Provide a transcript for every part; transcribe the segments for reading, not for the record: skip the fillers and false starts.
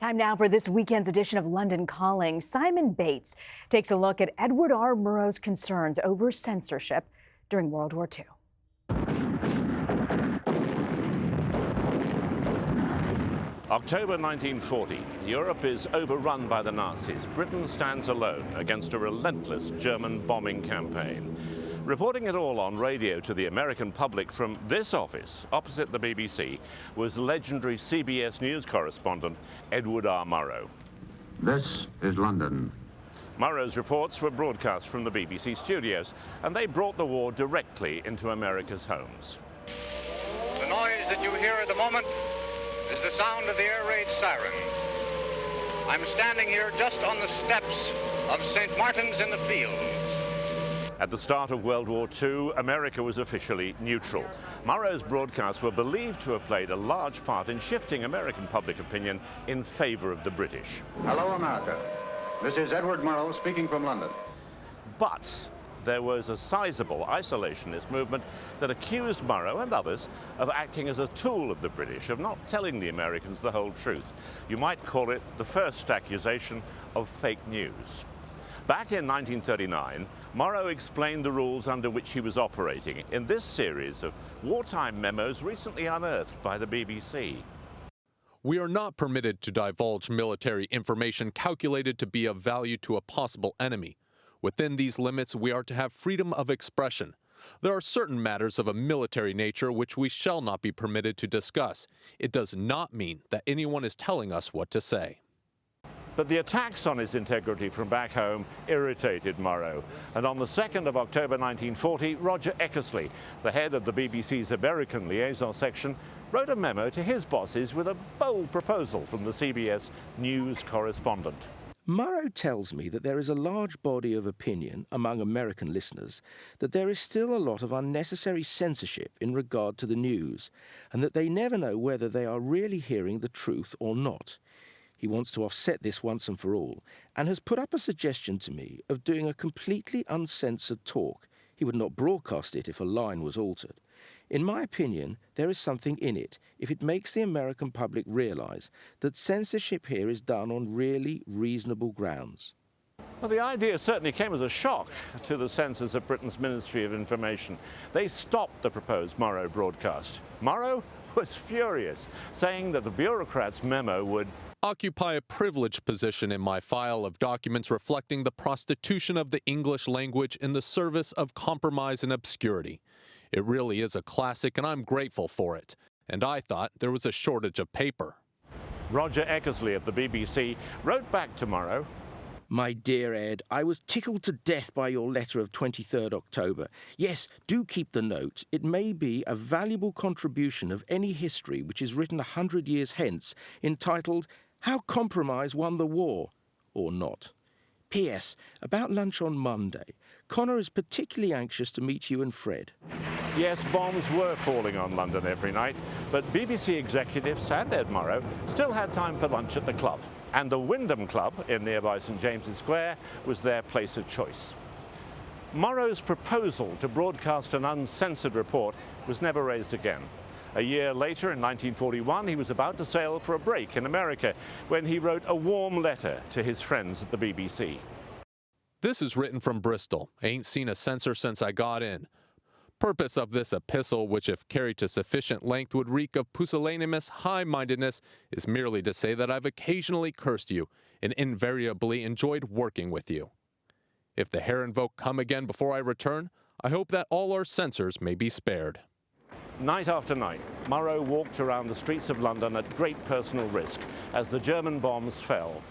Time now for this weekend's edition of London Calling. Simon Bates takes a look at Edward R. Murrow's concerns over censorship during World War II. October 1940. Europe is overrun by the Nazis. Britain stands alone against a relentless German bombing campaign. Reporting it all on radio to the American public from this office, opposite the BBC, was legendary CBS News correspondent Edward R. Murrow. This is London. Murrow's reports were broadcast from the BBC studios, and they brought the war directly into America's homes. The noise that you hear at the moment is the sound of the air raid siren. I'm standing here just on the steps of St. Martin's in the Fields. At the start of World War II, America was officially neutral. Murrow's broadcasts were believed to have played a large part in shifting American public opinion in favor of the British. Hello, America. This is Edward Murrow speaking from London. But there was a sizable isolationist movement that accused Murrow and others of acting as a tool of the British, of not telling the Americans the whole truth. You might call it the first accusation of fake news. Back in 1939, Murrow explained the rules under which he was operating in this series of wartime memos recently unearthed by the BBC. We are not permitted to divulge military information calculated to be of value to a possible enemy. Within these limits, we are to have freedom of expression. There are certain matters of a military nature which we shall not be permitted to discuss. It does not mean that anyone is telling us what to say. But the attacks on his integrity from back home irritated Murrow. And on the 2nd of October 1940, Roger Eckersley, the head of the BBC's American liaison section, wrote a memo to his bosses with a bold proposal from the CBS News correspondent. Murrow tells me that there is a large body of opinion among American listeners that there is still a lot of unnecessary censorship in regard to the news, and that they never know whether they are really hearing the truth or not. He wants to offset this once and for all, and has put up a suggestion to me of doing a completely uncensored talk. He would not broadcast it if a line was altered. In my opinion, there is something in it if it makes the American public realise that censorship here is done on really reasonable grounds. Well, the idea certainly came as a shock to the censors of Britain's Ministry of Information. They stopped the proposed Murrow broadcast. Murrow was furious, saying that the bureaucrats' memo would occupy a privileged position in my file of documents reflecting the prostitution of the English language in the service of compromise and obscurity. It really is a classic, and I'm grateful for it. And I thought there was a shortage of paper. Roger Eckersley of the BBC wrote back to Murrow, My dear Ed, I was tickled to death by your letter of 23rd October. Yes, do keep the note. It may be a valuable contribution of any history which is written 100 years hence, entitled How Compromise Won the War, or Not. P.S. About lunch on Monday. Connor is particularly anxious to meet you and Fred. Yes, bombs were falling on London every night, but BBC executives and Ed Murrow still had time for lunch at the club. And the Wyndham Club in nearby St James's Square was their place of choice. Murrow's proposal to broadcast an uncensored report was never raised again. A year later, in 1941, he was about to sail for a break in America when he wrote a warm letter to his friends at the BBC. This is written from Bristol. Ain't seen a censor since I got in. Purpose of this epistle, which if carried to sufficient length would reek of pusillanimous high-mindedness, is merely to say that I've occasionally cursed you and invariably enjoyed working with you. If the Herrenvolk come again before I return, I hope that all our censors may be spared. Night after night, Murrow walked around the streets of London at great personal risk as the German bombs fell.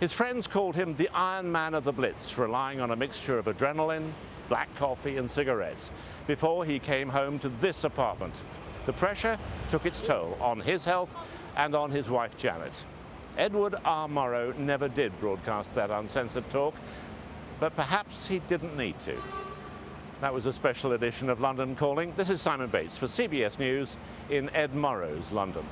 His friends called him the Iron Man of the Blitz, relying on a mixture of adrenaline, black coffee and cigarettes before he came home to this apartment. The pressure took its toll on his health and on his wife Janet. Edward R. Murrow never did broadcast that uncensored talk, but perhaps he didn't need to. That was a special edition of London Calling. This is Simon Bates for CBS News in Ed Murrow's London.